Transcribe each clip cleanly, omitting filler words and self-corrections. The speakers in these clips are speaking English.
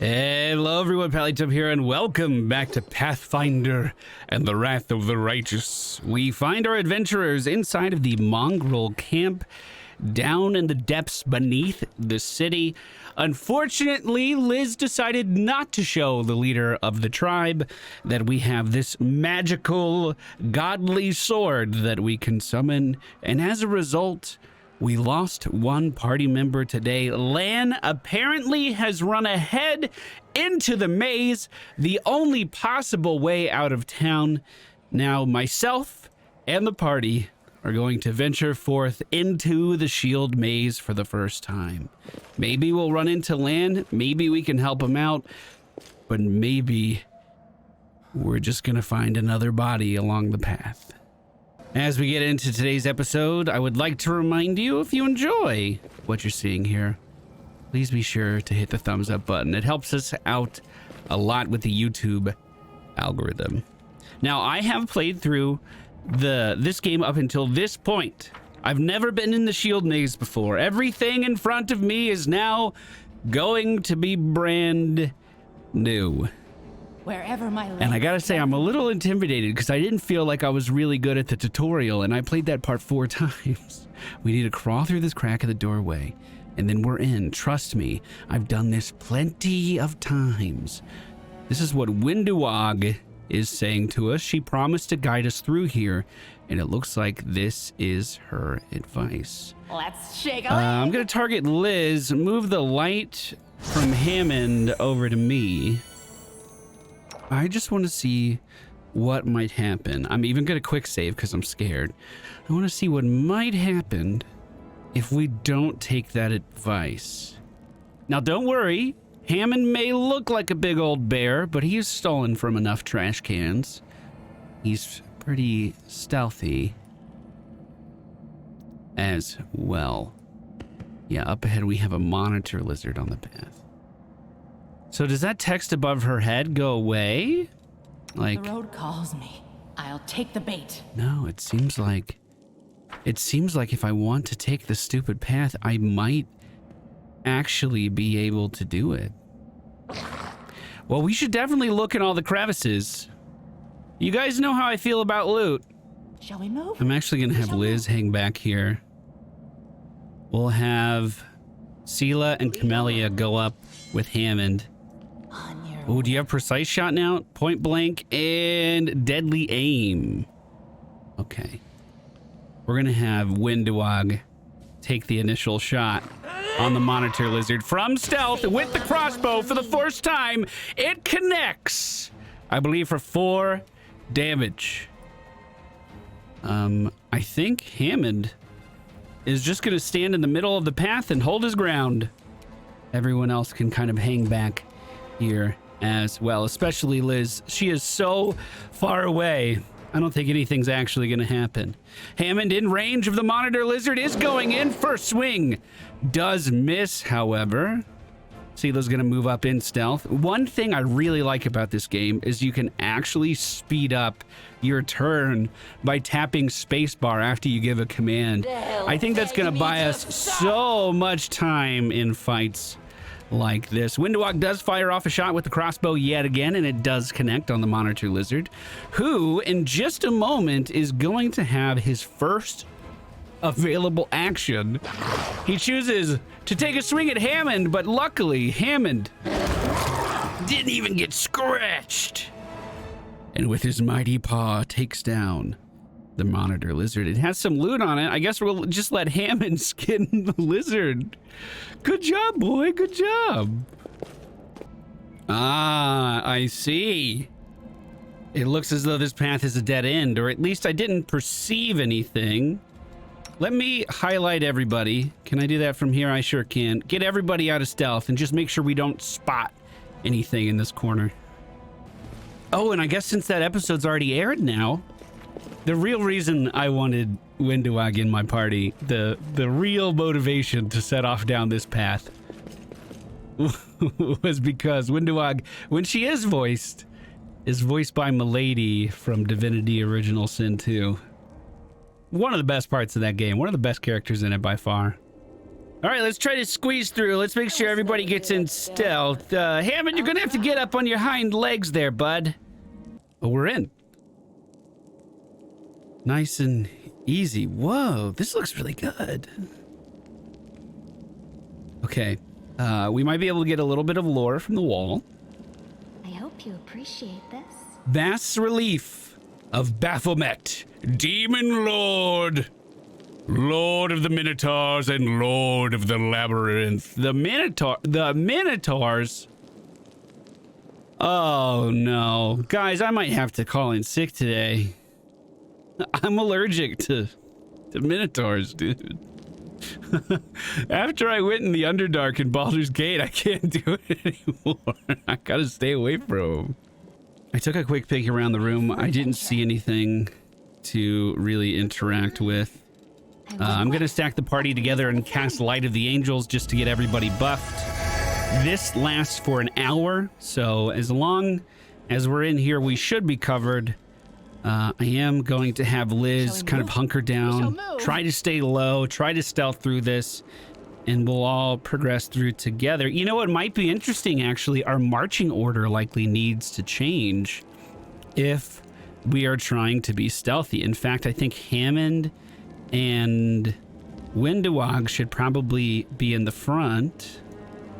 Hello everyone, PallyTime here, and welcome back to Pathfinder and the Wrath of the Righteous. We find our adventurers inside of the mongrel camp down in the depths beneath the city. Unfortunately, Liz decided not to show the leader of the tribe that we have this magical, godly sword that we can summon, and as a result, we lost one party member today. Lan apparently has run ahead into the maze, the only possible way out of town. Now, myself and the party are going to venture forth into the shield maze for the first time. Maybe we'll run into Lan, maybe we can help him out, but maybe we're just gonna find another body along the path. As we get into today's episode, I would like to remind you, if you enjoy what you're seeing here, please be sure to hit the thumbs up button. It helps us out a lot with the YouTube algorithm. Now, I have played through this game up until this point. I've never been in the shield maze before. Everything in front of me is now going to be brand new. Wherever my and I gotta say, I'm a little intimidated because I didn't feel like I was really good at the tutorial, and I played that part 4 times. We need to crawl through this crack of the doorway, and then we're in. Trust me, I've done this plenty of times. This is what Winduag is saying to us. She promised to guide us through here, and it looks like this is her advice. Let's shake a I'm gonna target Liz, move the light from Hammond over to me. I just want to see what might happen. I'm even going to quick save because I'm scared. I want to see what might happen if we don't take that advice. Now, don't worry. Hammond may look like a big old bear, but he's stolen from enough trash cans. He's pretty stealthy as well. Yeah, up ahead we have a monitor lizard on the path. So does that text above her head go away? Like, the road calls me. I'll take the bait. No, it seems like if I want to take the stupid path, I might actually be able to do it. Well, we should definitely look in all the crevices. You guys know how I feel about loot. Shall we move? I'm actually gonna have Liz hang back here. We'll have Sela and Camellia go up with Hammond. Oh, do you have precise shot now? Point blank and deadly aim. Okay. We're gonna have Winduag take the initial shot on the monitor lizard from stealth with the crossbow for the first time. It connects, I believe, for 4 damage. I think Hammond is just gonna stand in the middle of the path and hold his ground. Everyone else can kind of hang back here as well, especially Liz. She is so far away. I don't think anything's actually going to happen. Hammond in range of the monitor lizard is going in. First swing does miss, however. Sela's going to move up in stealth. One thing I really like about this game is you can actually speed up your turn by tapping spacebar after you give a command. I think that's going to buy us so much time in fights like this. Winduag does fire off a shot with the crossbow yet again, and it does connect on the monitor lizard, who in just a moment is going to have his first available action. He chooses to take a swing at Hammond, but luckily Hammond didn't even get scratched, and with his mighty paw takes down the monitor lizard. It has some loot on it. I guess we'll just let Hammond skin the lizard. Good job, boy. Good job. Ah, I see. It looks as though this path is a dead end, or at least I didn't perceive anything. Let me highlight everybody. Can I do that from here? I sure can. Get everybody out of stealth and just make sure we don't spot anything in this corner. Oh, and I guess since that episode's already aired now, the real reason I wanted Winduag in my party, the real motivation to set off down this path was because Winduag, when she is voiced by Milady from Divinity Original Sin 2. One of the best parts of that game, one of the best characters in it by far. All right, let's try to squeeze through. Let's make sure everybody gets in stealth. Hammond, you're gonna have to get up on your hind legs there, bud. Oh, we're in. Nice and easy. Whoa, this looks really good. Okay, we might be able to get a little bit of lore from the wall. I hope you appreciate this. Bas Relief of Baphomet, Demon Lord, Lord of the Minotaurs and Lord of the Labyrinth. The Minotaurs? Oh no. Guys, I might have to call in sick today. I'm allergic to Minotaurs, dude. After I went in the Underdark in Baldur's Gate, I can't do it anymore. I gotta stay away from them. I took a quick peek around the room. I didn't see anything to really interact with. I'm gonna stack the party together and cast Light of the Angels just to get everybody buffed. This lasts for an hour, so as long as we're in here, we should be covered. I am going to have Liz kind of hunker down, try to stay low, try to stealth through this, and we'll all progress through together. You know what might be interesting, actually? Our marching order likely needs to change if we are trying to be stealthy. In fact, I think Hammond and Windowag should probably be in the front.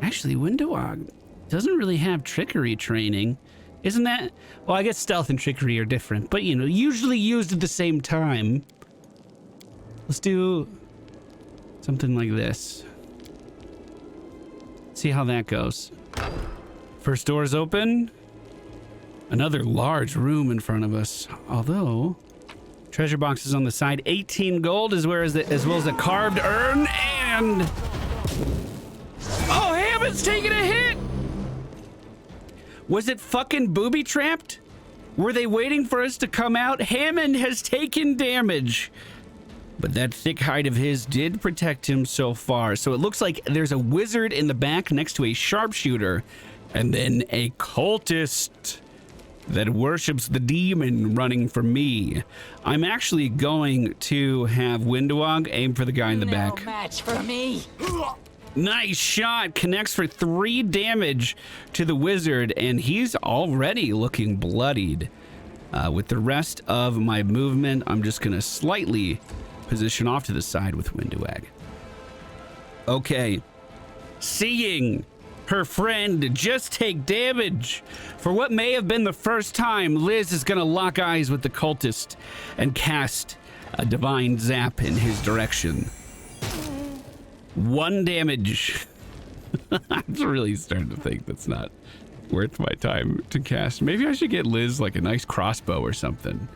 Actually, Windowag doesn't really have trickery training. Isn't that? Well, I guess stealth and trickery are different, but you know, usually used at the same time. Let's do something like this. See how that goes. First door is open. Another large room in front of us. Although, treasure box is on the side. 18 gold as well as a carved urn and... Oh, Hammond's taking a hit! Was it fucking booby-trapped? Were they waiting for us to come out? Hammond has taken damage. But that thick hide of his did protect him so far. So it looks like there's a wizard in the back next to a sharpshooter. And then a cultist that worships the demon running for me. I'm actually going to have Windowag aim for the guy in the back. No match for me. Nice shot. Connects for 3 damage to the wizard, and he's already looking bloodied. With the rest of my movement, I'm just going to slightly position off to the side with Windowag. Okay. Seeing her friend just take damage for what may have been the first time, Liz is going to lock eyes with the cultist and cast a divine zap in his direction. 1 damage. I'm really starting to think that's not worth my time to cast. Maybe I should get Liz like a nice crossbow or something.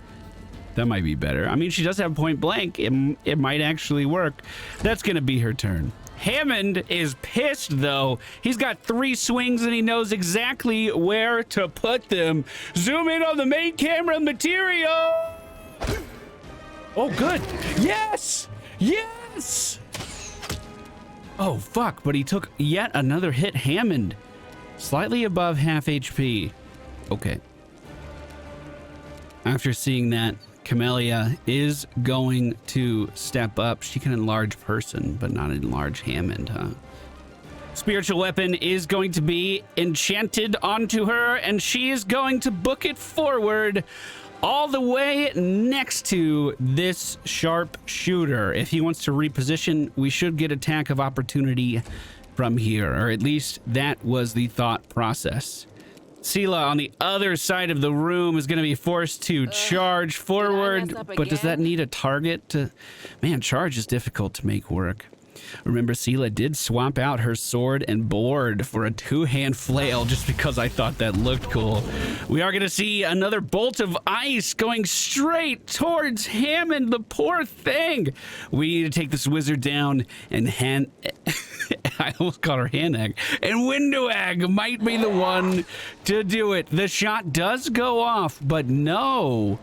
That might be better. I mean, she does have point blank. It might actually work. That's going to be her turn. Hammond is pissed, though. He's got 3 swings and he knows exactly where to put them. Zoom in on the main camera material. Oh, good. Yes! Yes! Oh, fuck, but he took yet another hit. Hammond, slightly above half HP. Okay. After seeing that, Camellia is going to step up. She can enlarge person, but not enlarge Hammond, huh? Spiritual weapon is going to be enchanted onto her, and she is going to book it forward all the way next to this sharp shooter. If he wants to reposition, we should get attack of opportunity from here, or at least that was the thought process. Sela on the other side of the room is going to be forced to charge forward, but does that need a target to... Man, charge is difficult to make work. Remember, Sela did swap out her sword and board for a 2-hand flail just because I thought that looked cool. We are going to see another bolt of ice going straight towards Hammond, the poor thing. We need to take this wizard down and I almost called her Hanag. And Windowag might be the one to do it. The shot does go off, but no,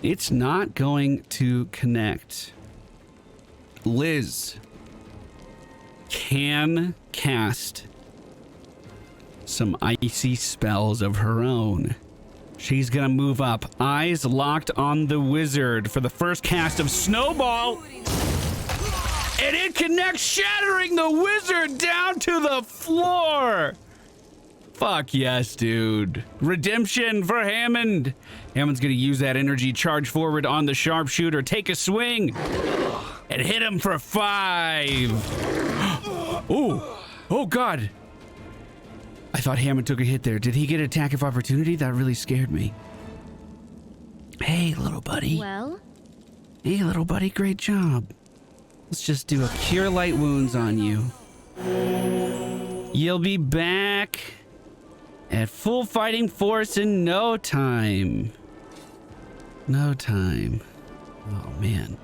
it's not going to connect. Liz can cast some icy spells of her own. She's gonna move up, eyes locked on the wizard for the first cast of Snowball. And it connects, shattering the wizard down to the floor. Fuck yes, dude. Redemption for Hammond. Hammond's gonna use that energy, charge forward on the sharpshooter, take a swing, and hit him for 5. Ooh. Oh, God. I thought Hammond took a hit there. Did he get attack of opportunity? That really scared me. Hey, little buddy. Well? Hey, little buddy. Great job. Let's just do a cure light wounds on you. You'll be back at full fighting force in no time. No time. Oh, man.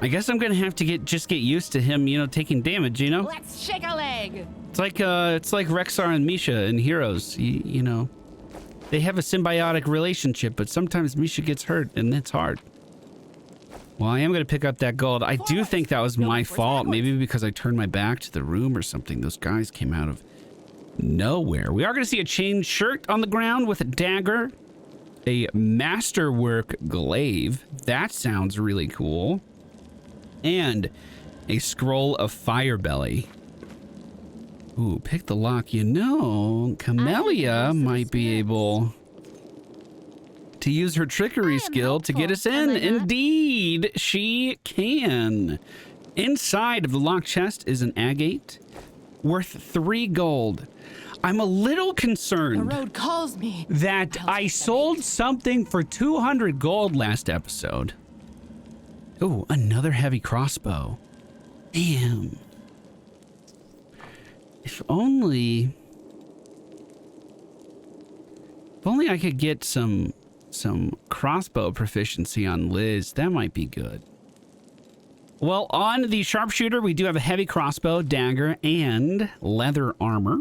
I guess I'm gonna have to get used to him, you know, taking damage, you know? Let's shake a leg. It's like Rexar and Misha in Heroes, you know. They have a symbiotic relationship, but sometimes Misha gets hurt, and it's hard. Well, I am going to pick up that gold. I do think that was my fault. Maybe because I turned my back to the room or something. Those guys came out of nowhere. We are going to see a chain shirt on the ground with a dagger. A masterwork glaive. That sounds really cool. And a scroll of fire belly. Ooh, pick the lock. You know, Camellia might be able to use her trickery skill to get us in. Indeed, she can. Inside of the locked chest is an agate worth 3 gold. I'm a little concerned The road calls me. that I sold something for 200 gold last episode. Ooh, another heavy crossbow. Damn. If only I could get some crossbow proficiency on Liz, that might be good. Well, on the sharpshooter, we do have a heavy crossbow, dagger, and leather armor.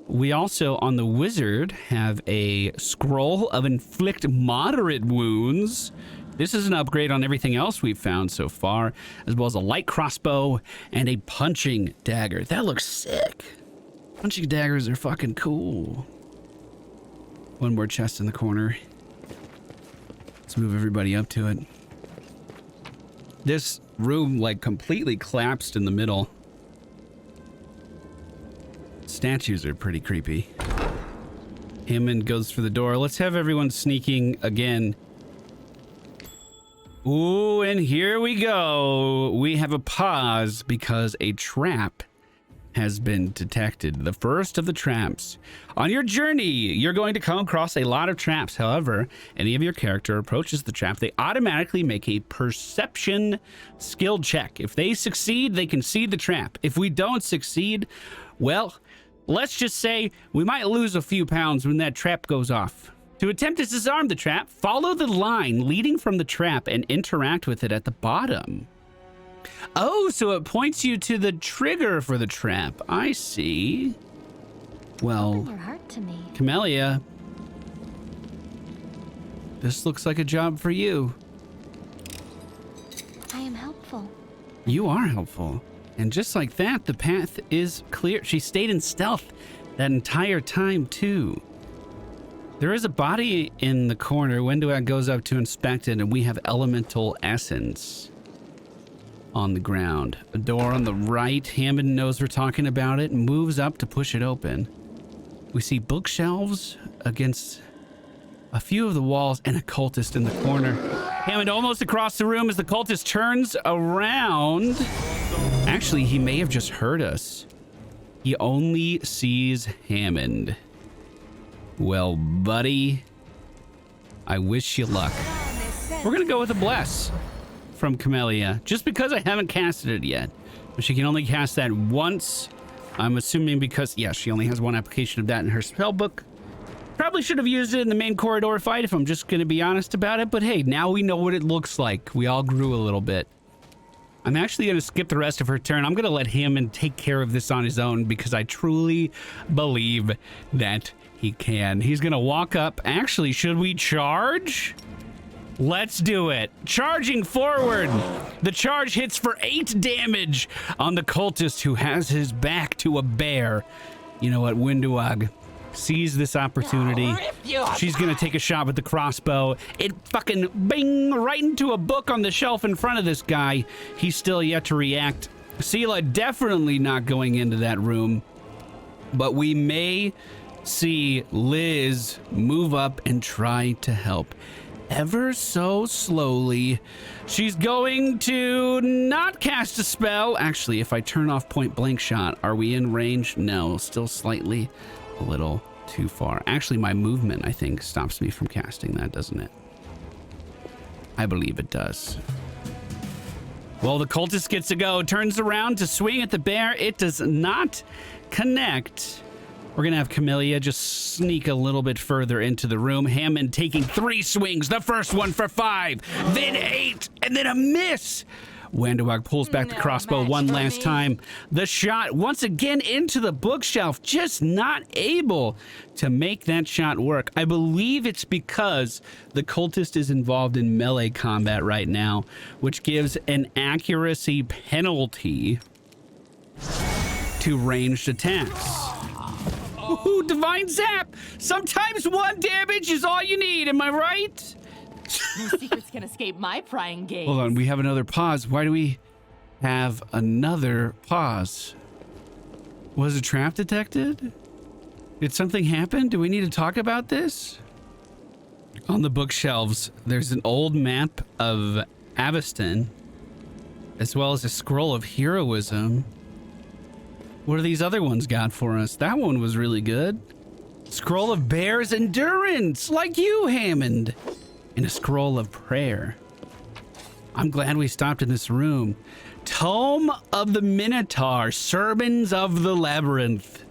We also, on the wizard, have a scroll of inflict moderate wounds. This is an upgrade on everything else we've found so far, as well as a light crossbow and a punching dagger. That looks sick. Punching daggers are fucking cool. One more chest in the corner. Let's move everybody up to it. This room, like, completely collapsed in the middle. Statues are pretty creepy. Hammond goes for the door. Let's have everyone sneaking again. Ooh, and here we go. We have a pause because a trap has been detected. The first of the traps. On your journey, you're going to come across a lot of traps. However, any of your character approaches the trap, they automatically make a perception skill check. If they succeed, they can see the trap. If we don't succeed, well, let's just say we might lose a few pounds when that trap goes off. To attempt to disarm the trap, follow the line leading from the trap and interact with it at the bottom. Oh, so it points you to the trigger for the trap. I see. Well, Open your heart to me. Camellia, this looks like a job for you. I am helpful. You are helpful. And just like that, the path is clear. She stayed in stealth that entire time, too. There is a body in the corner. Wenduag goes up to inspect it, and we have elemental essence on the ground. A door on the right. Hammond knows we're talking about it and moves up to push it open. We see bookshelves against a few of the walls and a cultist in the corner. Hammond almost across the room as the cultist turns around. Actually, he may have just heard us. He only sees Hammond. Well, buddy, I wish you luck. We're gonna go with a bless from Camellia, just because I haven't casted it yet. But she can only cast that once. I'm assuming because, yeah, she only has one application of that in her spell book. Probably should have used it in the main corridor fight if I'm just gonna be honest about it. But hey, now we know what it looks like. We all grew a little bit. I'm actually going to skip the rest of her turn. I'm going to let Hammond take care of this on his own because I truly believe that he can. He's going to walk up. Actually, should we charge? Let's do it. Charging forward. The charge hits for 8 damage on the cultist who has his back to a bear. You know what, Wenduag? sees this opportunity. She's gonna take a shot with the crossbow. It fucking bing right into a book on the shelf in front of this guy. He's still yet to react. Sela definitely not going into that room, but we may see Liz move up and try to help ever so slowly. She's going to not cast a spell. Actually, if I turn off point blank shot, are we in range? No, still slightly a little too far. Actually, my movement, I think, stops me from casting that, doesn't it? I believe it does. Well, the cultist gets to go, turns around to swing at the bear. It does not connect. We're going to have Camellia just sneak a little bit further into the room. Hammond taking 3 swings. The first one for 5, then 8, and then a miss. Wandawag pulls back the crossbow one last time. The shot once again into the bookshelf, just not able to make that shot work. I believe it's because the cultist is involved in melee combat right now, which gives an accuracy penalty to ranged attacks. Ooh, divine zap! Sometimes 1 damage is all you need, am I right? No secrets can escape my prying gaze. Hold on, we have another pause. Why do we have another pause? Was a trap detected? Did something happen? Do we need to talk about this? On the bookshelves, there's an old map of Aveston, as well as a scroll of heroism. What are these other ones got for us? That one was really good. Scroll of Bear's Endurance, like you, Hammond. And a scroll of prayer. I'm glad we stopped in this room. Tome of the Minotaur, Sermons of the Labyrinth.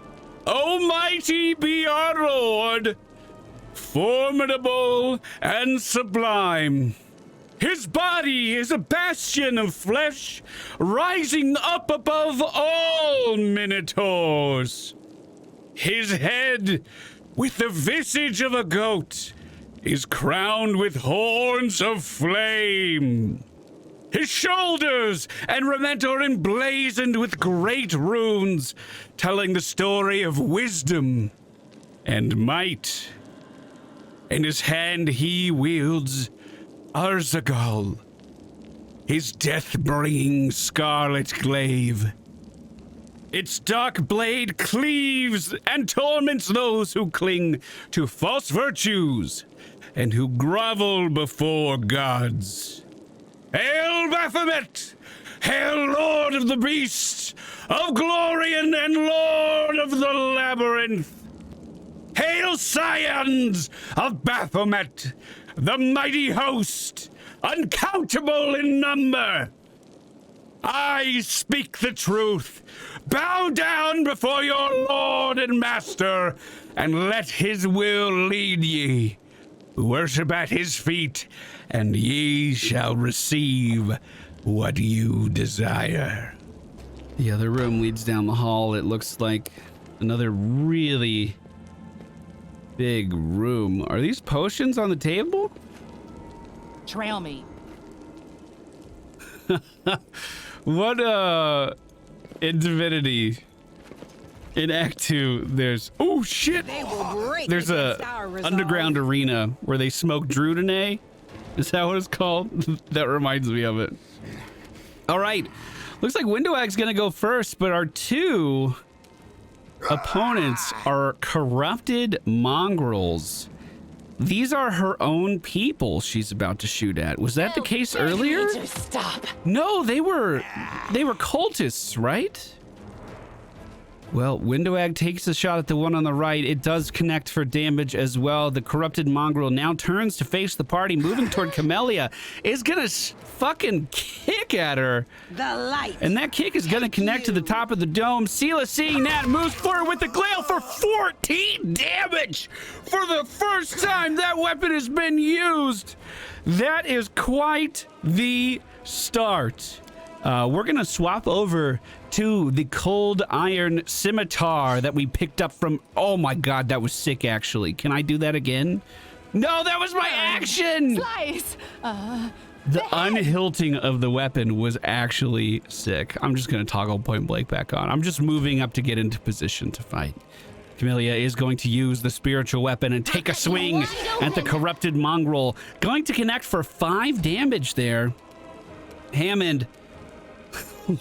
Almighty be our Lord, formidable and sublime. His body is a bastion of flesh, rising up above all minotaurs. His head, with the visage of a goat, is crowned with horns of flame. His shoulders and raiment are emblazoned with great runes, telling the story of wisdom and might. In his hand he wields Arzagal, his death-bringing scarlet glaive. Its dark blade cleaves and torments those who cling to false virtues and who grovel before gods. Hail Baphomet! Hail Lord of the Beasts, of Glorian and Lord of the Labyrinth! Hail Scions of Baphomet, the mighty host, uncountable in number! I speak the truth. Bow down before your Lord and Master, and let his will lead ye. Worship at his feet, and ye shall receive what you desire. The other room leads down the hall. It looks like another really big room. Are these potions on the table? Trail me. What in Divinity, in Act 2, there's oh shit! There's a underground arena where they smoke Drudene. Is that what it's called? That reminds me of it. All right, looks like Windowag's gonna go first, but our 2 opponents are corrupted mongrels. These are her own people she's about to shoot at. Was that the case earlier? Stop. No, they were cultists, right? Well, Windowag takes a shot at the one on the right. It does connect for damage as well. The corrupted mongrel now turns to face the party, moving toward Camellia. Is gonna fucking kick at her. The light. And that kick is gonna connect to the top of the dome. Sela, seeing that, moves forward with the glail for 14 damage. For the first time that weapon has been used. That is quite the start. We're gonna swap over to the cold iron scimitar that we picked up from. Oh my god, that was sick. Actually, can I do that again? No, that was my action. Slice. The unhilting of the weapon was actually sick. I'm just gonna toggle point blank back on. I'm just moving up to get into position to fight. Camellia is going to use the spiritual weapon and take a swing at the corrupted mongrel. Going to connect for 5 damage there. Hammond,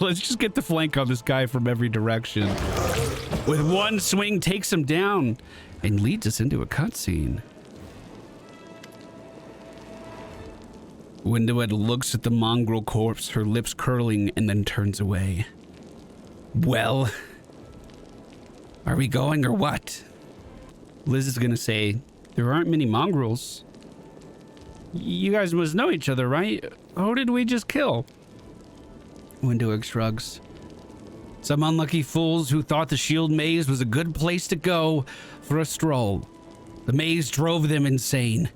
let's just get the flank on this guy from every direction. With one swing, takes him down and leads us into a cutscene. Windowhead looks at the mongrel corpse, her lips curling, and then turns away. Well, are we going or what? Liz is gonna say, there aren't many mongrels. You guys must know each other, right? Who did we just kill? Windowhead shrugs. Some unlucky fools who thought the shield maze was a good place to go for a stroll. The maze drove them insane.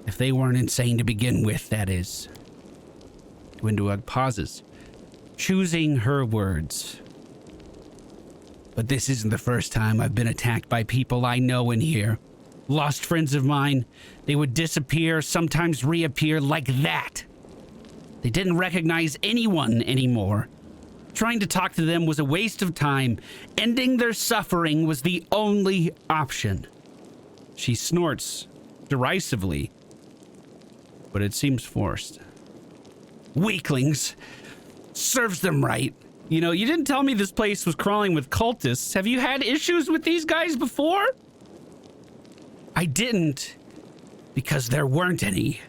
If they weren't insane to begin with, that is. Windowhead pauses, choosing her words. But this isn't the first time I've been attacked by people I know in here. Lost friends of mine. They would disappear, sometimes reappear like that. They didn't recognize anyone anymore. Trying to talk to them was a waste of time. Ending their suffering was the only option. She snorts derisively, but it seems forced. Weaklings. Serves them right. You know, you didn't tell me this place was crawling with cultists. Have you had issues with these guys before? I didn't, because there weren't any.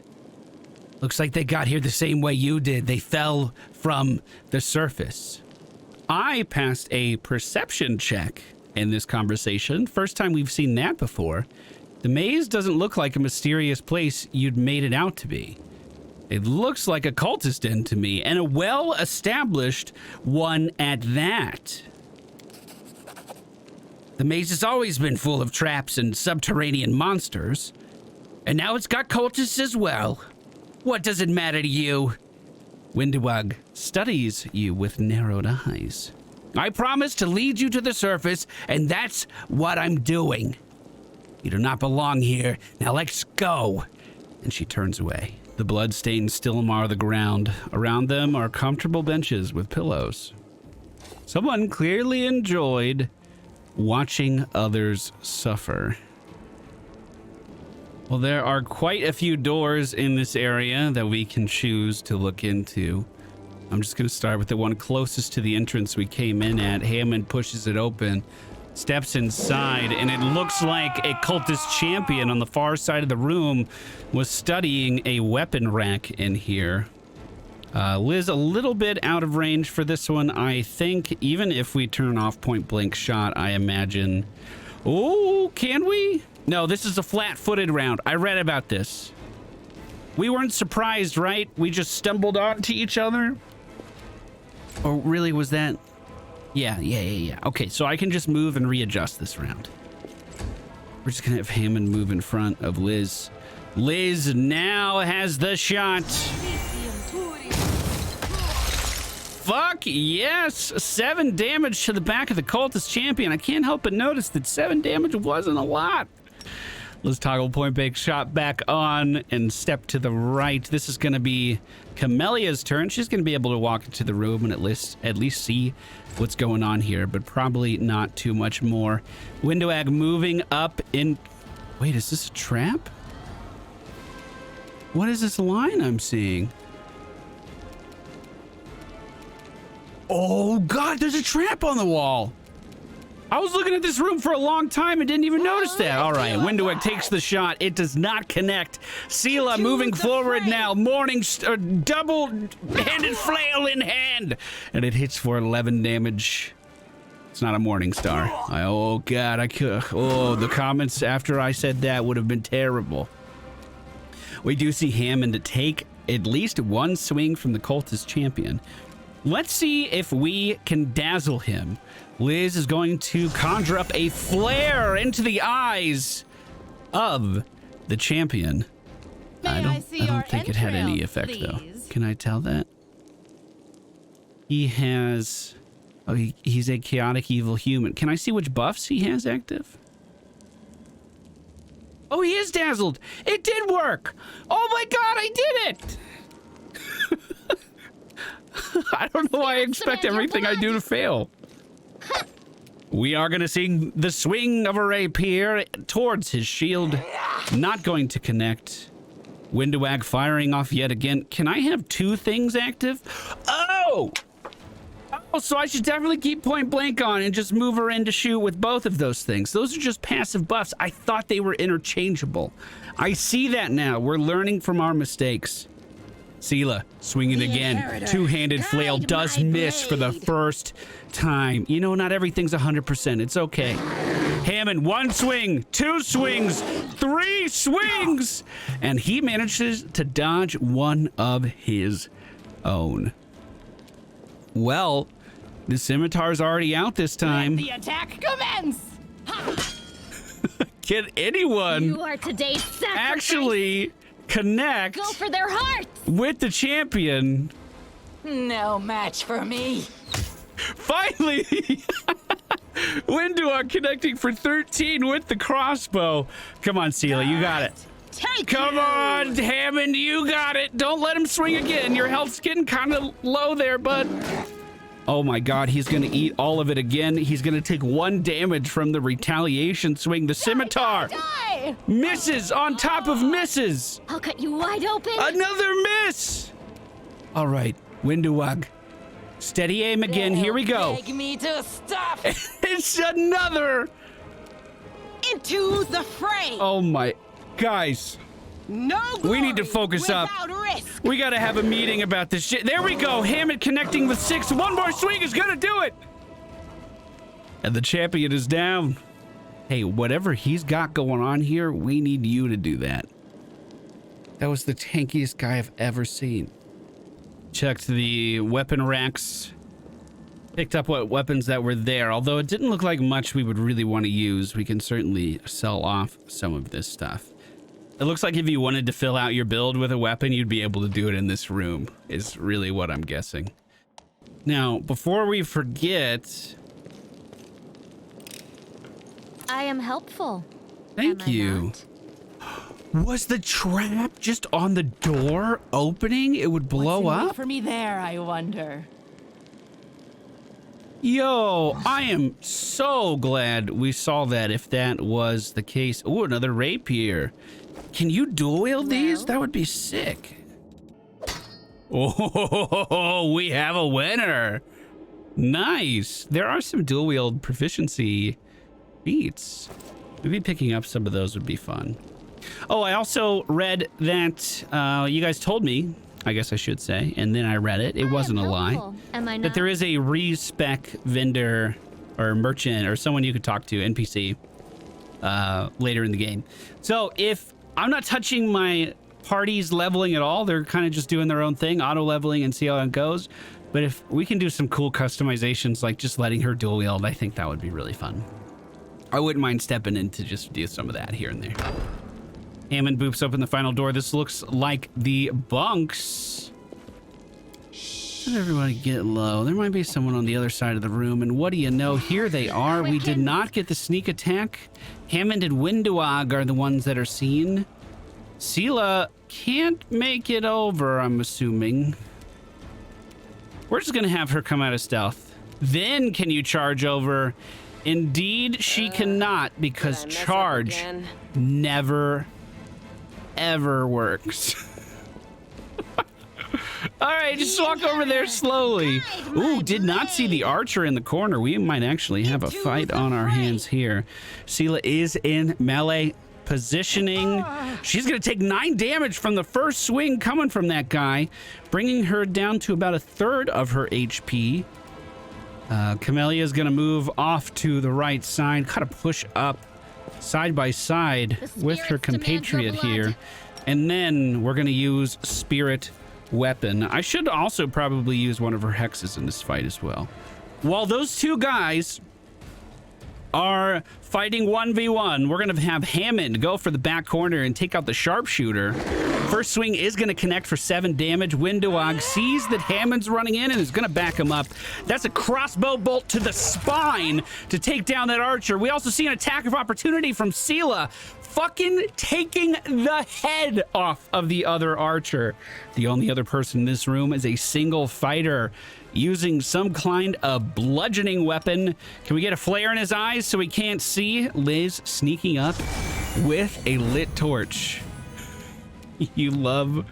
Looks like they got here the same way you did. They fell from the surface. I passed a perception check in this conversation. First time we've seen that before. The maze doesn't look like a mysterious place you'd made it out to be. It looks like a cultist den to me, and a well-established one at that. The maze has always been full of traps and subterranean monsters, and now it's got cultists as well. What does it matter to you? Windowhead studies you with narrowed eyes. I promise to lead you to the surface, and that's what I'm doing. You do not belong here. Now let's go. And she turns away. The bloodstains still mar the ground. Around them are comfortable benches with pillows. Someone clearly enjoyed watching others suffer. Well, there are quite a few doors in this area that we can choose to look into. I'm just going to start with the one closest to the entrance we came in at. Hammond pushes it open, steps inside, and it looks like a cultist champion on the far side of the room was studying a weapon rack in here. Liz, a little bit out of range for this one, I think. Even if we turn off point blank shot, I imagine. Oh, can we? No, this is a flat-footed round. I read about this. We weren't surprised, right? We just stumbled onto each other. Or really, was that? Yeah. Okay, so I can just move and readjust this round. We're just gonna have Hammond move in front of Liz. Liz now has the shot. Fuck yes! 7 damage to the back of the cultist champion. I can't help but notice that 7 damage wasn't a lot. Let's toggle point blank shot back on and step to the right. This is going to be Camelia's turn. She's going to be able to walk into the room and at least see what's going on here, but probably not too much more. Windowhead moving up in... Wait, is this a trap? What is this line I'm seeing? Oh God, there's a trap on the wall. I was looking at this room for a long time and didn't even notice that. All right, Windowhead takes the shot. It does not connect. Sela moving forward now. Double-handed flail in hand. And it hits for 11 damage. It's not a Morning Star. Oh, God, I could... Oh, the comments after I said that would have been terrible. We do see Hammond take at least one swing from the cultist champion. Let's see if we can dazzle him. Liz is going to conjure up a flare into the eyes of the champion. I don't think it had any effect, though. Can I tell that? He has... Oh, he's a chaotic evil human. Can I see which buffs he has active? Oh, he is dazzled. It did work. Oh my God, I did it. I don't know why I expect everything I do to fail. We are going to see the swing of a rapier towards his shield. Not going to connect. Windowag firing off yet again. Can I have two things active? Oh! Oh, so I should definitely keep point blank on and just move her in to shoot with both of those things. Those are just passive buffs. I thought they were interchangeable. I see that now. We're learning from our mistakes. Sela swinging again. Two-handed flail does miss for the first time. You know, not everything's 100%. It's okay. Hammond, one swing, two swings, three swings, and he manages to dodge one of his own. Well, the scimitar's already out this time. Let the attack commence! Can anyone You are today's sacrifice. actually connect Go for their hearts. with the champion? No match for me. Finally! Windowag connecting for 13 with the crossbow. Come on, Sela, you got it. Come on, Hammond, you got it. Don't let him swing again. Your health's getting kind of low there, bud. Oh my god, he's going to eat all of it again. He's going to take 1 damage from the retaliation swing. The scimitar Die! misses on top of misses. I'll cut you wide open. Another miss. All right, Windowag. Steady aim again. Here we go. Beg me to stop. It's another. Into the fray. Oh my. Guys, No we need to glory focus up. without risk. We got to have a meeting about this shit. There we go. Hammond connecting with 6. One more swing is going to do it. And the champion is down. Hey, whatever he's got going on here, we need you to do that. That was the tankiest guy I've ever seen. Checked the weapon racks. Picked up what weapons that were there. Although it didn't look like much we would really want to use. We can certainly sell off some of this stuff. It looks like if you wanted to fill out your build with a weapon, you'd be able to do it in this room, is really what I'm guessing. Now, before we forget... I am helpful. Thank Am I you. not? Was the trap just on the door opening? It would blow What's in wait up? for me there, I wonder. Yo, I am so glad we saw that if that was the case. Oh, another rapier. Can you dual wield these? Well. That would be sick. Oh, we have a winner. Nice. There are some dual wield proficiency feats. Maybe picking up some of those would be fun. Oh, I also read that you guys told me, I guess I should say, and then I read it. It wasn't a lie. Am I not? That there is a respec vendor or merchant or someone you could talk to, NPC, later in the game. So if I'm not touching my party's leveling at all, they're kind of just doing their own thing, auto leveling and see how it goes. But if we can do some cool customizations, like just letting her dual wield, I think that would be really fun. I wouldn't mind stepping in to just do some of that here and there. Hammond boops open the final door. This looks like the bunks. Let everybody get low. There might be someone on the other side of the room. And what do you know? Here they are. We did not get the sneak attack. Hammond and Windowag are the ones that are seen. Sela can't make it over, I'm assuming. We're just going to have her come out of stealth. Then can you charge over? Indeed, she cannot, because charge never, ever works. All right, just walk over there slowly. Ooh, did not see the archer in the corner. We might actually have a fight on our hands here. Sela is in melee positioning. She's going to take 9 damage from the first swing coming from that guy, bringing her down to about 1/3 of her HP. Camellia is going to move off to the right side, kind of push up side by side with her compatriot here. And then we're going to use Spirit Weapon. I should also probably use one of her hexes in this fight as well. While those two guys are fighting 1v1, we're going to have Hammond go for the back corner and take out the sharpshooter. First swing is going to connect for 7 damage. Windowag sees that Hammond's running in and is going to back him up. That's a crossbow bolt to the spine to take down that archer. We also see an attack of opportunity from Sela, fucking taking the head off of the other archer. The only other person in this room is a single fighter. using some kind of bludgeoning weapon. Can we get a flare in his eyes so he can't see? Liz sneaking up with a lit torch. You love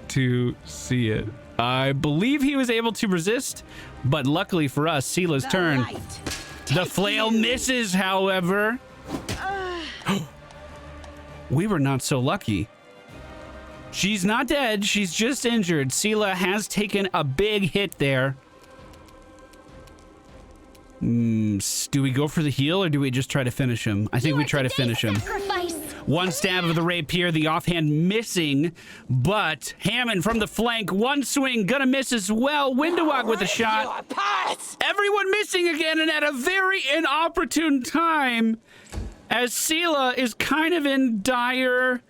to see it. I believe he was able to resist, but luckily for us, Sela's turn. The flail misses, however. We were not so lucky. She's not dead. She's just injured. Sela has taken a big hit there. Do we go for the heal or do we just try to finish him? I think we try to finish him. One stab of the rapier, the offhand missing, but Hammond from the flank, one swing, gonna miss as well. Windowog with a shot. Everyone missing again, and at a very inopportune time, as Sela is kind of in dire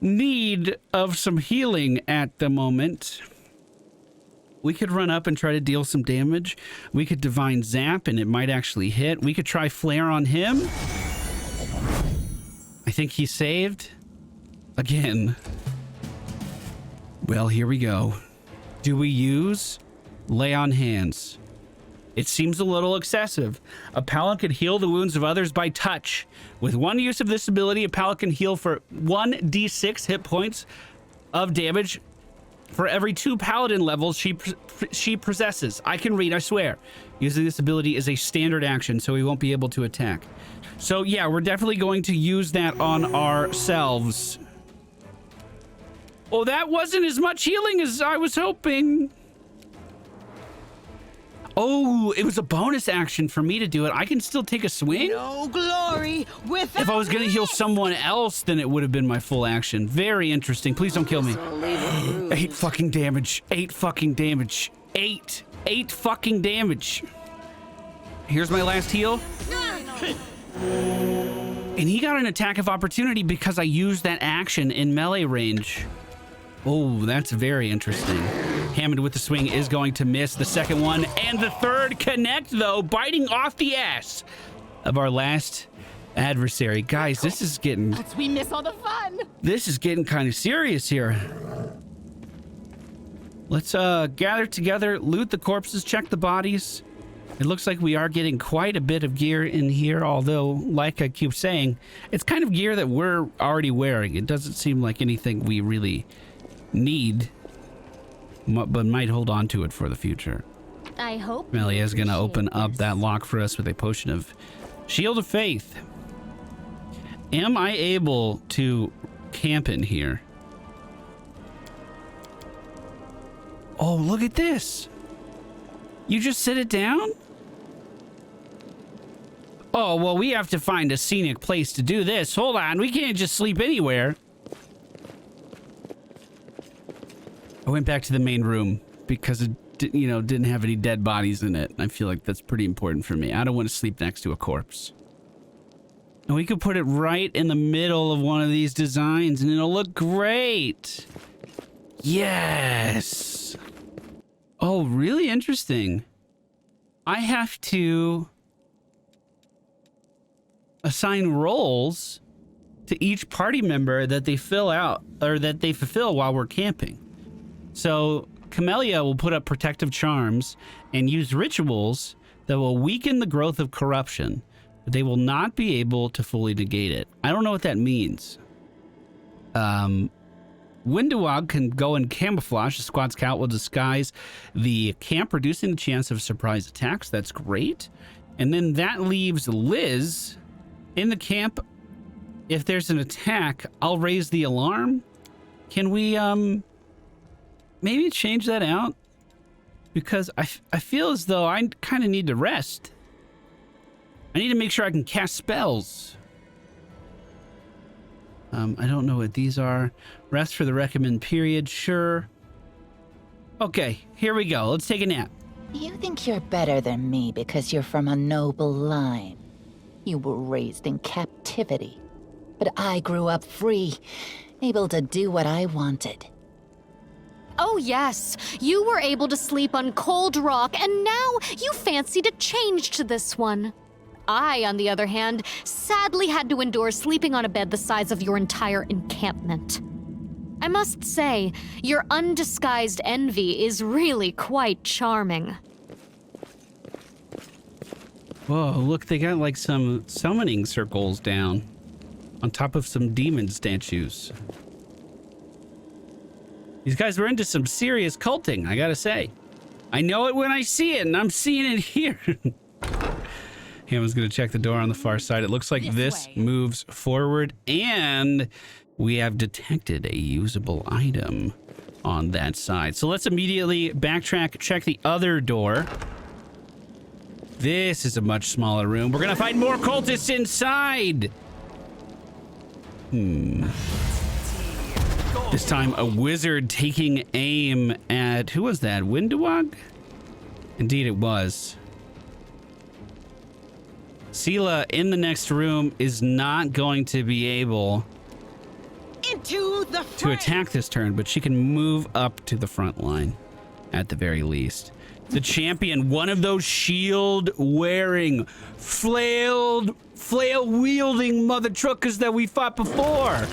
need of some healing at the moment. We could run up and try to deal some damage. We could divine zap and it might actually hit. We could try flare on him. I think he's saved. Again. Well, here we go. Do we use lay on hands? It seems a little excessive. A paladin could heal the wounds of others by touch. With one use of this ability, a paladin can heal for 1d6 hit points of damage for every 2 paladin levels she possesses. I can read, I swear. Using this ability is a standard action, so we won't be able to attack. So yeah, we're definitely going to use that on ourselves. Oh, that wasn't as much healing as I was hoping. Oh, it was a bonus action for me to do it. I can still take a swing? No glory without If I was going to heal someone else, then it would have been my full action. Very interesting. Please don't kill me. 8 fucking damage. 8 fucking damage. 8 fucking damage. Here's my last heal. And he got an attack of opportunity because I used that action in melee range. Oh, that's very interesting. Hammond with the swing is going to miss the second one. And the third connect, though, biting off the ass of our last adversary. Guys, this is getting... we miss all the fun. This is getting kind of serious here. Let's gather together, loot the corpses, check the bodies. It looks like we are getting quite a bit of gear in here, although, like I keep saying, it's kind of gear that we're already wearing. It doesn't seem like anything we really need, but might hold on to it for the future. I hope. Melia is going to open up that lock for us with a potion of Shield of Faith. Am I able to camp in here? Oh, look at this. You just sit it down? Oh, well, we have to find a scenic place to do this. Hold on, we can't just sleep anywhere. I went back to the main room because it, didn't have any dead bodies in it. I feel like that's pretty important for me. I don't want to sleep next to a corpse. And we could put it right in the middle of one of these designs and it'll look great. Yes. Oh, really interesting. I have to assign roles to each party member that they fill out or that they fulfill while we're camping. So Camellia will put up protective charms and use rituals that will weaken the growth of corruption, but they will not be able to fully negate it. I don't know what that means. Windowog can go in camouflage. The squad scout will disguise the camp, reducing the chance of surprise attacks. That's great. And then that leaves Liz in the camp. If there's an attack, I'll raise the alarm. Can we maybe change that out? Because I feel as though I kind of need to rest. I need to make sure I can cast spells. I don't know what these are. Rest for the recommend period, sure. Okay, here we go. Let's take a nap. You think you're better than me because you're from a noble line. You were raised in captivity. But I grew up free, able to do what I wanted. Oh yes, you were able to sleep on cold rock, and now you fancied a change to this one. I, on the other hand, sadly had to endure sleeping on a bed the size of your entire encampment. I must say, your undisguised envy is really quite charming. Whoa, look, they got like some summoning circles down on top of some demon statues. These guys were into some serious culting, I gotta say. I know it when I see it, and I'm seeing it here. Hammond's gonna check the door on the far side. It looks like this moves forward, and we have detected a usable item on that side. So let's immediately backtrack, check the other door. This is a much smaller room. We're gonna find more cultists inside. This time a wizard taking aim at, who was that? Windowag? Indeed it was. Sela in the next room is not going to be able to attack this turn, but she can move up to the front line at the very least. The champion, one of those shield-wearing, flail-wielding mother truckers that we fought before.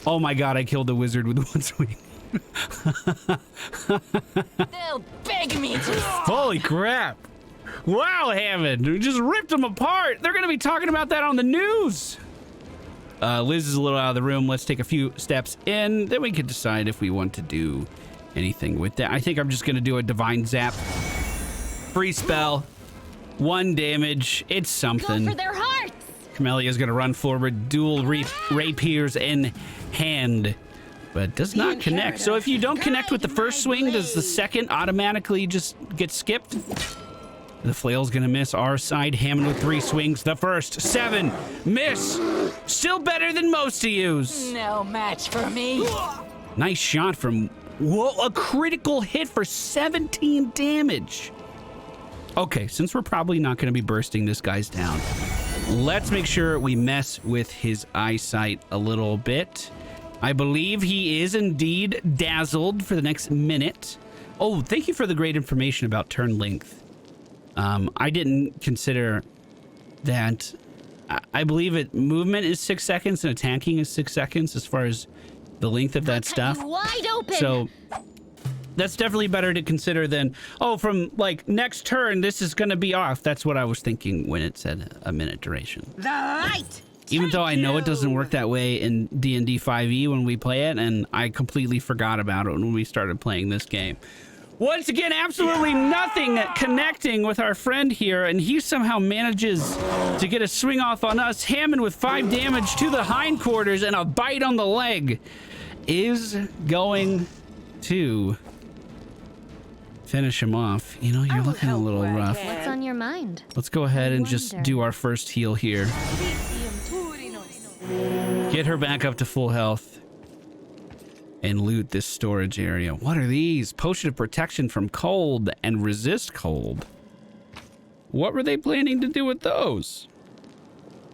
Oh my god, I killed the wizard with one swing. They'll beg me to. Holy crap. Wow, Hammond, we just ripped them apart. They're going to be talking about that on the news. Liz is a little out of the room. Let's take a few steps in. Then we can decide if we want to do anything with that. I think I'm just going to do a divine zap. Free spell. 1 damage. It's something. Go for their hearts. Camellia's going to run forward. Dual rapiers in hand. But does not connect. So if you don't connect with the first swing, does the second automatically just get skipped? The flail's gonna miss our side. Hammond with 3 swings. The first 7 miss. Still better than most of yous. No match for me. Nice shot from, whoa, a critical hit for 17 damage. Okay, since we're probably not gonna be bursting this guy's down, let's make sure we mess with his eyesight a little bit. I believe he is indeed dazzled for the next minute. Oh, thank you for the great information about turn length. I didn't consider that. I believe movement is 6 seconds and attacking is 6 seconds as far as the length of that stuff. Wide open. So that's definitely better to consider than, oh, from like next turn, this is going to be off. That's what I was thinking when it said a minute duration. The light. Even though I know it doesn't work that way in D&D 5e when we play it, and I completely forgot about it when we started playing this game. Once again, absolutely nothing connecting with our friend here, and he somehow manages to get a swing off on us. Hammond with 5 damage to the hindquarters and a bite on the leg is going to finish him off. You know, you're looking a little rough. What's on your mind? Let's go ahead and just do our first heal here. Get her back up to full health. And loot this storage area. What are these? Potion of protection from cold and resist cold. What were they planning to do with those?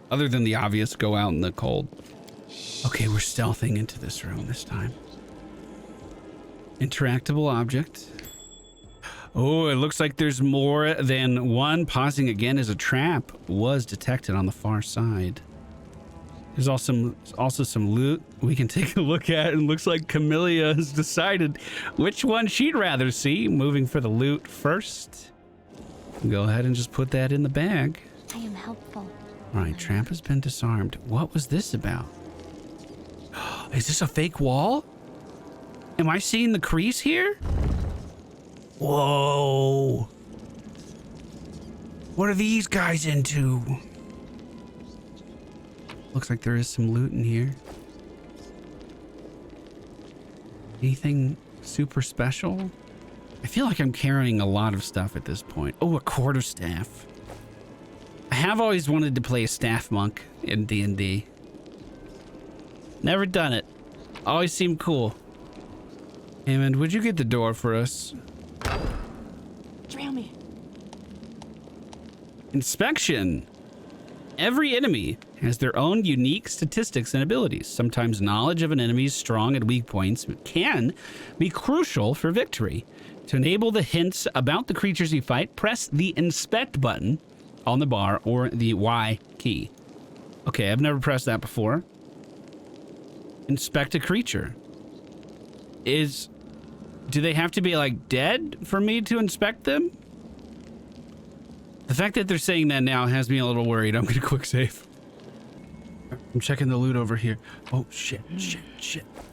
Other than the obvious, go out in the cold. Okay, we're stealthing into this room this time. Interactable object. Oh, it looks like there's more than one. Pausing again as a trap was detected on the far side. There's also some loot we can take a look at, and looks like Camellia has decided which one she'd rather see. Moving for the loot first. Go ahead and just put that in the bag. I am helpful. All right, trap has been disarmed. What was this about? Is this a fake wall? Am I seeing the crease here? Whoa. What are these guys into? Looks like there is some loot in here. Anything super special? I feel like I'm carrying a lot of stuff at this point. Oh, a quarterstaff. I have always wanted to play a staff monk in D&D. Never done it. Always seemed cool. Hammond, would you get the door for us? Drown me. Inspection. Every enemy has their own unique statistics and abilities. Sometimes knowledge of an enemy's strong and weak points can be crucial for victory. To enable the hints about the creatures you fight, press the inspect button on the bar or the Y key. Okay, I've never pressed that before. Inspect a creature. Do they have to be like dead for me to inspect them? The The fact that they're saying that now has me a little worried. I'm gonna quick save. I'm checking the loot over here. Oh, shit.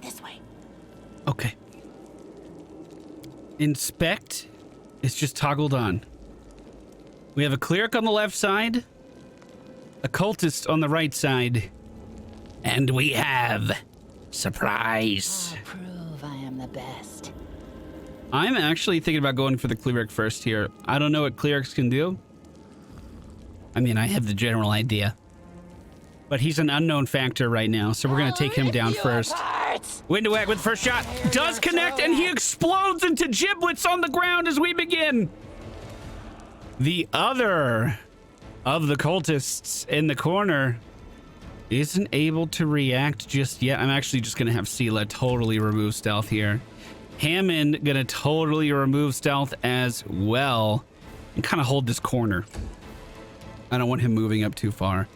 This way. Okay. Inspect is just toggled on. We have a cleric on the left side, a cultist on the right side, and we have surprise. I'll prove I am the best. I'm actually thinking about going for the cleric first here. I don't know what clerics can do. I mean, I have the general idea. But he's an unknown factor right now, so we're going to take him down first. Windowag with the first shot. Does connect, and he explodes into giblets on the ground as we begin. The other of the cultists in the corner isn't able to react just yet. I'm actually just going to have Sela totally remove stealth here. Hammond going to totally remove stealth as well and kind of hold this corner. I don't want him moving up too far.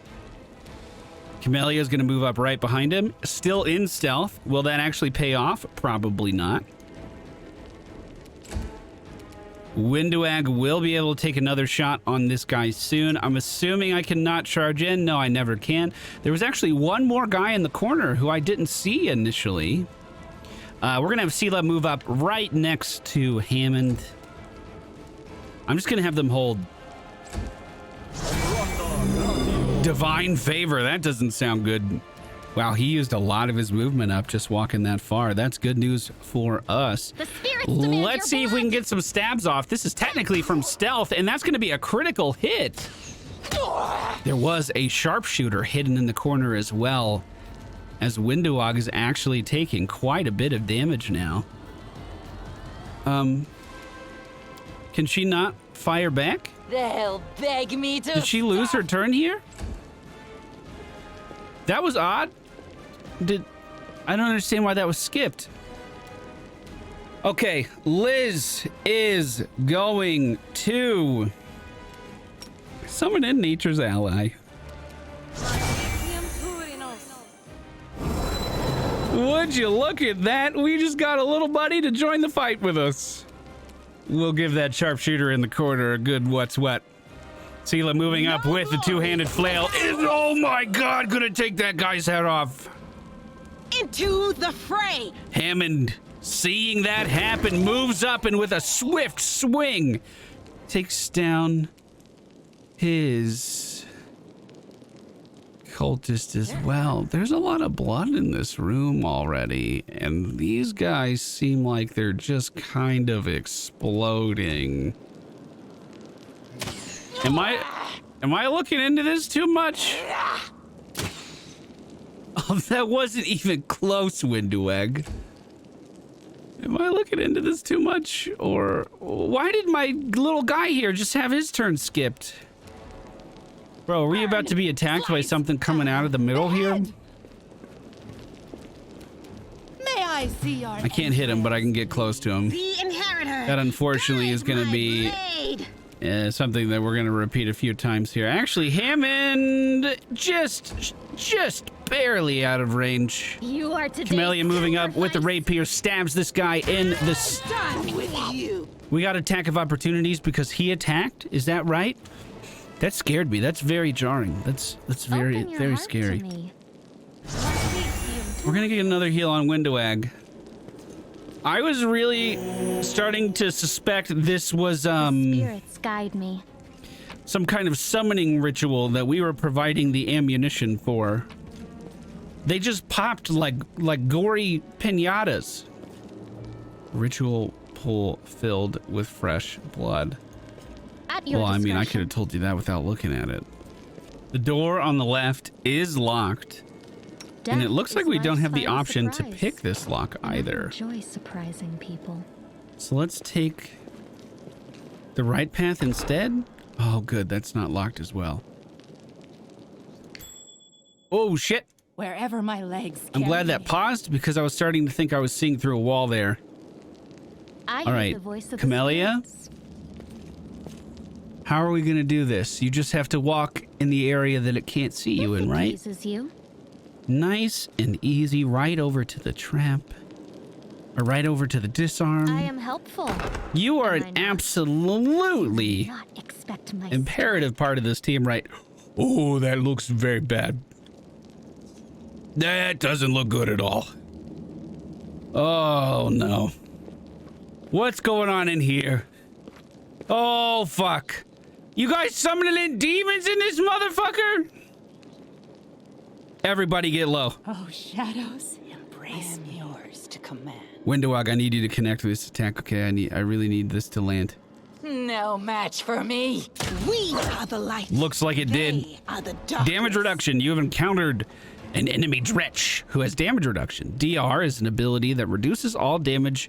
Camellia is going to move up right behind him, still in stealth. Will that actually pay off? Probably not. Windowag will be able to take another shot on this guy soon. I'm assuming I cannot charge in. No, I never can. There was actually one more guy in the corner who I didn't see initially. We're going to have Sela move up right next to Hammond. I'm just going to have them hold. Divine favor. That doesn't sound good. Wow, he used a lot of his movement up just walking that far. That's good news for us. The spirits demand Let's see your if we can blood. get some stabs off. This is technically from stealth, and that's going to be a critical hit. There was a sharpshooter hidden in the corner as well, as Windowag is actually taking quite a bit of damage now. Can she not fire back? They'll beg me to. Did she lose her turn here? That was odd. I don't understand why that was skipped. Okay, Liz is going to summon in Nature's Ally. Would you look at that? We just got a little buddy to join the fight with us. We'll give that sharpshooter in the corner a good what's what. Sela moving up with the two-handed flail. Oh my god, gonna take that guy's head off. Into the fray. Hammond, seeing that happen, moves up and with a swift swing, takes down his cultist as well. There's a lot of blood in this room already, and these guys seem like they're just kind of exploding. Am I looking into this too much? Oh, that wasn't even close, Windowag. Am I looking into this too much? Or why did my little guy here just have his turn skipped? Bro, are we about to be attacked by something coming out of the middle here? May I see your I can't hit him, but I can get close to him. The inheritor. That unfortunately is going to be something that we're going to repeat a few times here. Actually, Hammond just barely out of range. You are today's Camellia moving up with the sacrifice. rapier, stabs this guy in the... Done with you. We got attack of opportunities because he attacked? Is that right? That scared me. That's very jarring. That's very, Open your very heart scary. to me. We're going to get another heal on Windowag. I was really starting to suspect this was Spirits guide me. some kind of summoning ritual that we were providing the ammunition for. They just popped like gory piñatas. Ritual pool filled with fresh blood. At your Well, I mean, I discretion. could have told you that without looking at it. The door on the left is locked, and it Death looks like is we don't life's have the final option to surprise. pick this lock I never either. enjoy surprising people. So let's take the right path instead. Oh, good. That's not locked as well. Oh, shit. Wherever my legs. I'm carry glad that me. paused because I was starting to think I was seeing through a wall there. I All hear right, the voice of Camellia? the spirits. How are we going to do this? You just have to walk in the area that it can't see you If in, it right? pleases you. Nice and easy, right over to the trap. Or right over to the disarm. I am helpful. You are Am I an not? absolutely Not expect my imperative part of this team, right? Oh, that looks very bad. That doesn't look good at all. Oh, no. What's going on in here? Oh, fuck. You guys summoning in demons in this motherfucker? Everybody get low. Oh, shadows, embrace me. Yours to command. Windowog, I need you to connect with this attack. Okay, I really need this to land. No match for me. We are the light. Looks like it did. They are the darkness. Damage reduction. You have encountered an enemy Dretch who has damage reduction. DR is an ability that reduces all damage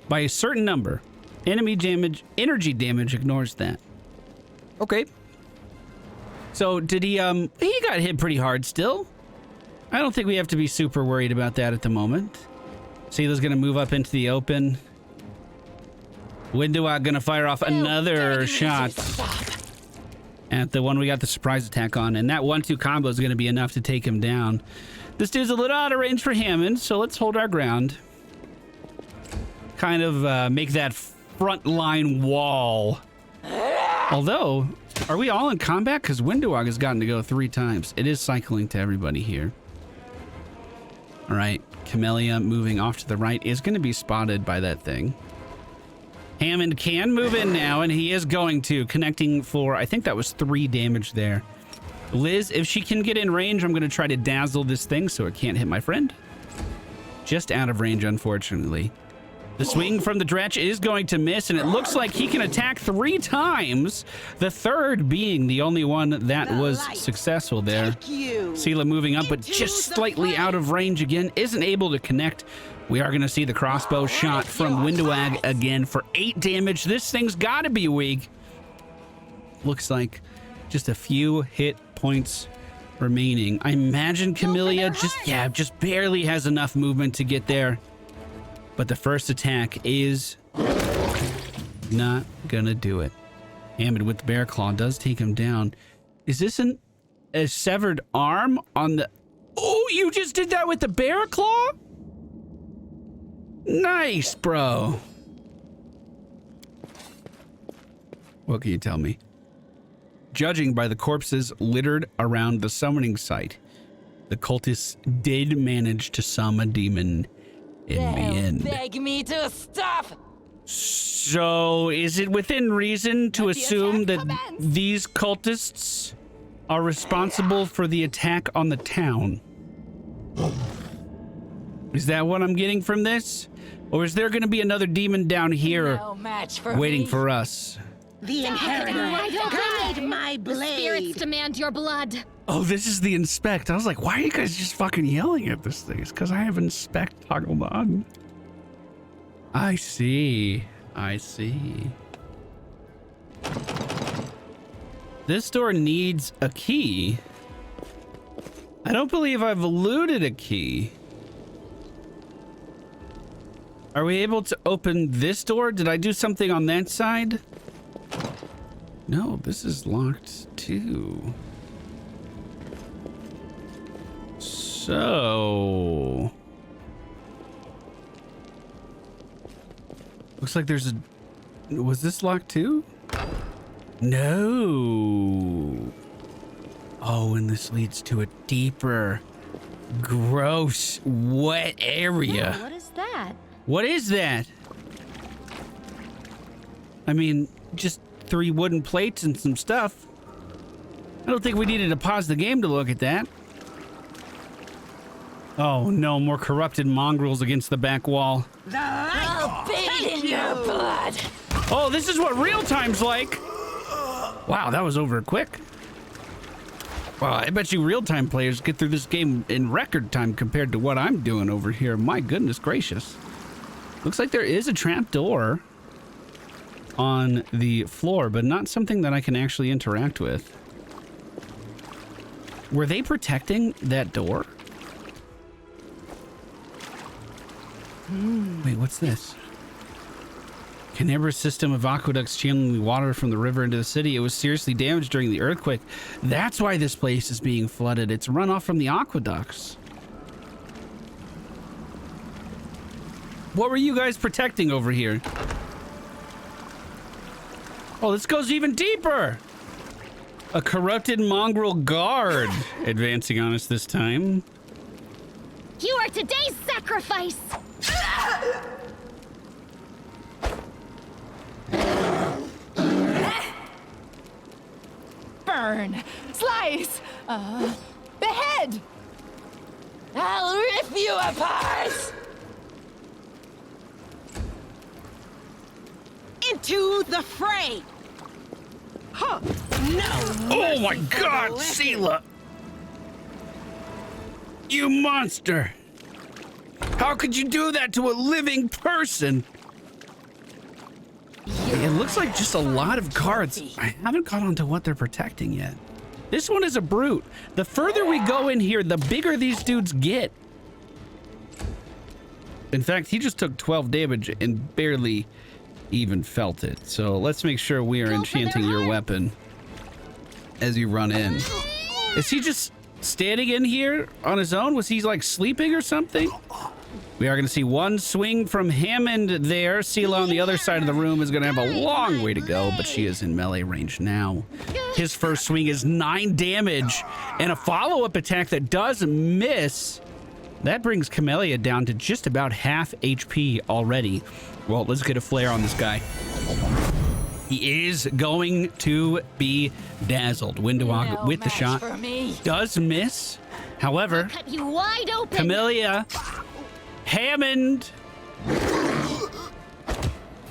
by a certain number. Enemy damage, energy damage ignores that. Okay. So did he got hit pretty hard still. I don't think we have to be super worried about that at the moment. Seela's gonna move up into the open. Windowog gonna fire off another shot at the one we got the surprise attack on, and that 1-2 combo is gonna be enough to take him down. This dude's a little out of range for Hammond, so let's hold our ground. Kind of make that front line wall. Although, are we all in combat? Because Windowog has gotten to go 3 times. It is cycling to everybody here. All right, Camellia moving off to the right is going to be spotted by that thing. Hammond can move in now, and he is going to, connecting for, I think that was 3 damage there. Liz, if she can get in range, I'm going to try to dazzle this thing so it can't hit my friend. Just out of range, unfortunately. The swing from the Dretch is going to miss, and it looks like he can attack 3 times. The third being the only one that was successful there. Seela moving up, but just slightly out of range again. Isn't able to connect. We are going to see the crossbow shot from Windowag again for 8 damage. This thing's got to be weak. Looks like just a few hit points remaining. I imagine Camellia just barely has enough movement to get there. But the first attack is not gonna do it. Hammond with the bear claw does take him down. Is this a severed arm on the... Oh, you just did that with the bear claw? Nice, bro. What can you tell me? Judging by the corpses littered around the summoning site, the cultists did manage to summon a demon in the end. Beg me to stop. So, is it within reason to assume that these cultists are responsible for the attack on the town? Is that what I'm getting from this? Or is there going to be another demon down here waiting for us? The inheritor, guide my blade. Spirits demand your blood. Oh, this is the inspect. I was like, why are you guys just fucking yelling at this thing? It's because I have inspect toggled on. I see. I see. This door needs a key. I don't believe I've eluded a key. Are we able to open this door? Did I do something on that side? No, this is locked too. So... looks like there's a... was this locked too? No. Oh, and this leads to a deeper, gross, wet area. Oh, what is that? What is that? I mean, just 3 wooden plates and some stuff. I don't think we needed to pause the game to look at that. Oh no, more corrupted mongrels against the back wall. I'll bathe in your blood. Oh, this is what real time's like. Wow, that was over quick. Wow, I bet you real-time players get through this game in record time compared to what I'm doing over here. My goodness gracious. Looks like there is a trap door on the floor, but not something that I can actually interact with. Were they protecting that door? Wait, what's this? Canberra's system of aqueducts channeling water from the river into the city. It was seriously damaged during the earthquake. That's why this place is being flooded. It's runoff from the aqueducts. What were you guys protecting over here? Oh, this goes even deeper. A corrupted mongrel guard advancing on us this time. You are today's sacrifice! Burn! Slice! Behead! I'll rip you apart! Into the fray! Huh! No! Oh my God, Sela! You monster! How could you do that to a living person? It looks like just a lot of guards. I haven't caught on to what they're protecting yet. This one is a brute. The further we go in here, the bigger these dudes get. In fact, he just took 12 damage and barely even felt it. So let's make sure we are enchanting your weapon as you run in. Is he just standing in here on his own? Was he like sleeping or something? We are going to see one swing from Hammond there. Sela on the other side of the room is going to have a long way to go, but she is in melee range now. His first swing is 9 damage and a follow-up attack that does miss. That brings Camellia down to just about half HP already. Well, let's get a flare on this guy. He is going to be dazzled. Windowog with the shot. Does miss. However, Cut you wide open. Camellia, Hammond.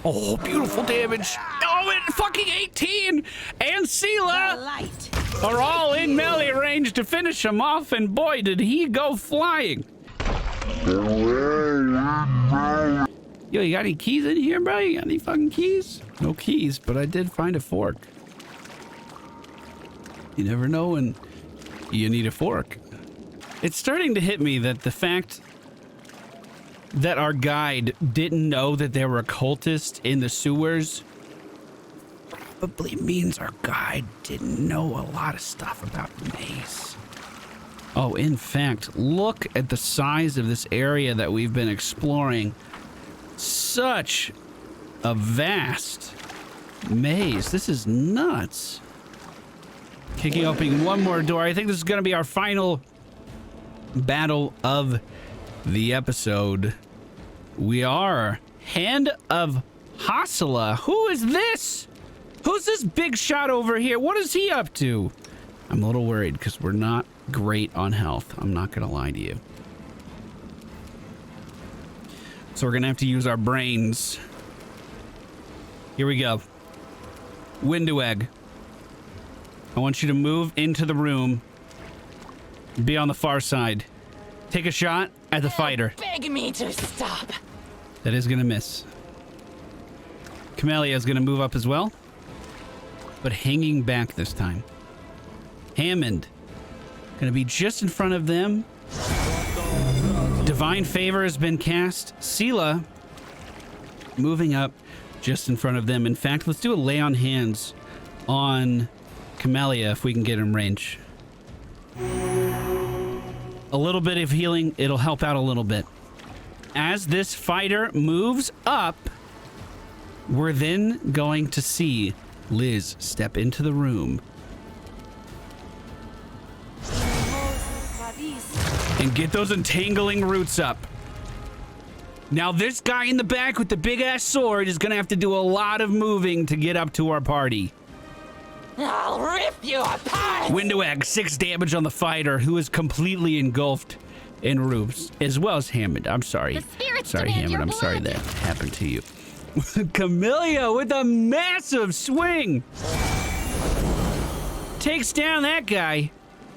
Oh, beautiful damage. Oh, and fucking 18. And Sela are all in melee range to finish him off. And boy, did he go flying. Yo, you got any keys in here, bro? You got any fucking keys? No keys, but I did find a fork. You never know when you need a fork. It's starting to hit me that the fact that our guide didn't know that there were cultists in the sewers probably means our guide didn't know a lot of stuff about the maze. Oh, in fact, look at the size of this area that we've been exploring. Such a vast maze. This is nuts. Kicking open one more door. I think this is going to be our final battle of the episode. We are Hand of Hasala. Who is this? Who's this big shot over here? What is he up to? I'm a little worried because we're not great on health. I'm not going to lie to you. So we're going to have to use our brains. Here we go. Window egg. I want you to move into the room. Be on the far side. Take a shot at the fighter. Beg me to stop. That is going to miss. Camellia is going to move up as well. But hanging back this time. Hammond. Going to be just in front of them. Divine Favor has been cast. Sela moving up just in front of them. In fact, let's do a lay on hands on Camellia if we can get him range. A little bit of healing, it'll help out a little bit. As this fighter moves up, we're then going to see Liz step into the room and get those entangling roots up. Now this guy in the back with the big ass sword is gonna have to do a lot of moving to get up to our party. I'll rip you apart! Window egg, 6 damage on the fighter who is completely engulfed in roots, as well as Hammond. I'm sorry. Sorry, Hammond. I'm sorry that happened to you. Camellia with a massive swing. Takes down that guy.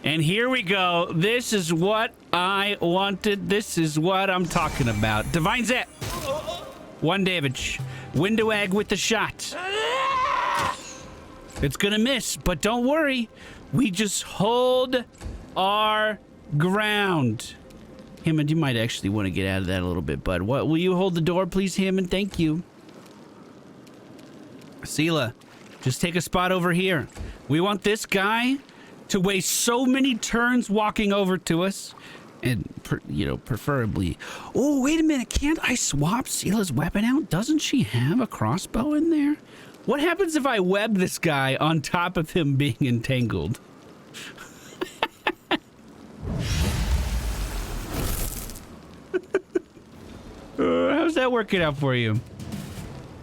And here we go. This is what I wanted. This is what I'm talking about. Divine Zap. 1 damage. Window egg with the shot. It's gonna miss, but don't worry. We just hold our ground. Hammond, you might actually want to get out of that a little bit, bud. What? Will you hold the door, please, Hammond? Thank you. Sela, just take a spot over here. We want this guy to waste so many turns walking over to us And, preferably... Oh, wait a minute. Can't I swap Sela's weapon out? Doesn't she have a crossbow in there? What happens if I web this guy on top of him being entangled? How's that working out for you?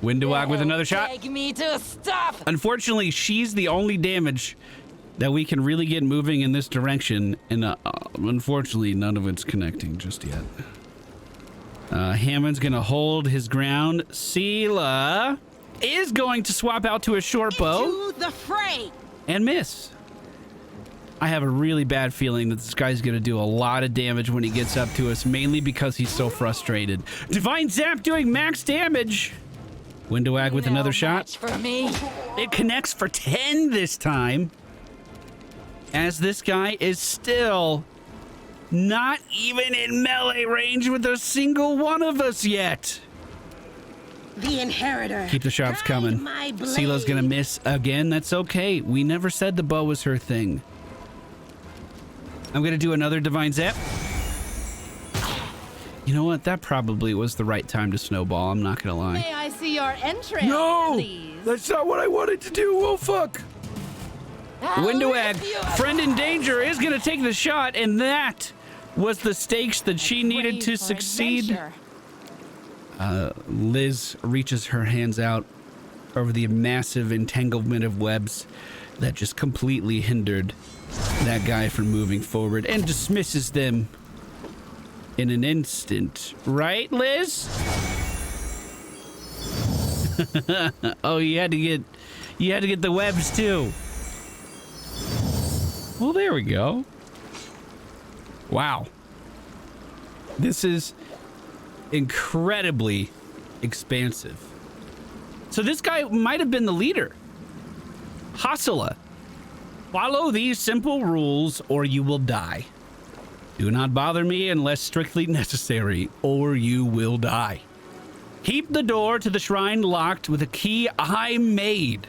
Windowag with another shot. Take me to stop. Unfortunately, she's the only damage that we can really get moving in this direction, and unfortunately, none of it's connecting just yet. Hammond's gonna hold his ground. Sela is going to swap out to a short bow. To the fray. And miss. I have a really bad feeling that this guy's gonna do a lot of damage when he gets up to us, mainly because he's so frustrated. Divine Zap doing max damage. Windowag with another shot. For me. It connects for 10 this time. As this guy is still not even in melee range with a single one of us yet. The inheritor. Keep the shots coming. Sela's gonna miss again. That's okay. We never said the bow was her thing. I'm gonna do another Divine Zap. You know what? That probably was the right time to snowball. I'm not gonna lie. May I see your entrance, No! please? That's not what I wanted to do. Oh, fuck. Windowag, friend in danger, is gonna take the shot, and that was the stakes that she needed to succeed. Liz reaches her hands out over the massive entanglement of webs that just completely hindered that guy from moving forward and dismisses them in an instant. Right, Liz? Oh, you had to get the webs too. Well, there we go. Wow. This is incredibly expansive. So this guy might have been the leader. Hasala. Follow these simple rules or you will die. Do not bother me unless strictly necessary, or you will die. Keep the door to the shrine locked with a key I made.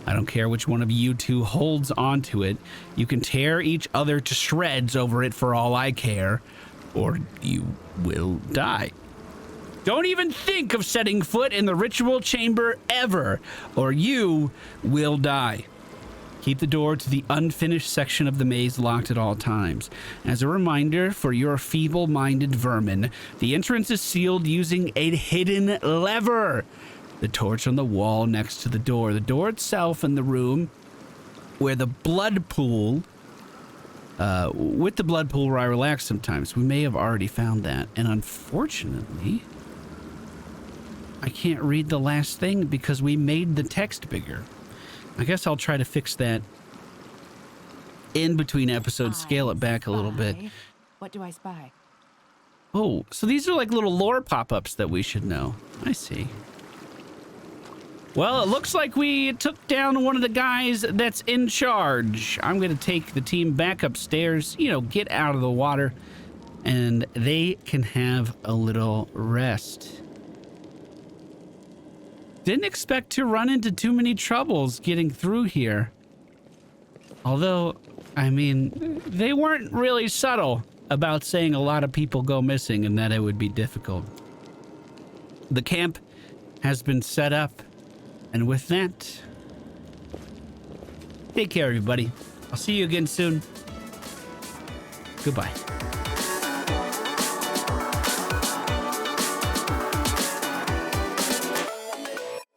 I don't care which one of you two holds onto it. You can tear each other to shreds over it for all I care, or you will die. Don't even think of setting foot in the ritual chamber ever, or you will die. Keep the door to the unfinished section of the maze locked at all times. As a reminder for your feeble-minded vermin, the entrance is sealed using a hidden lever. The torch on the wall next to the door itself in the room where the blood pool, with the blood pool where I relax sometimes. We may have already found that. And unfortunately, I can't read the last thing because we made the text bigger. I guess I'll try to fix that in between episodes, scale it back a little bit. What do I spy? Oh, so these are like little lore pop-ups that we should know. I see. Well, it looks like we took down one of the guys that's in charge. I'm going to take the team back upstairs, get out of the water, and they can have a little rest. Didn't expect to run into too many troubles getting through here. Although, I mean, they weren't really subtle about saying a lot of people go missing and that it would be difficult. The camp has been set up, and with that, take care, everybody. I'll see you again soon. Goodbye.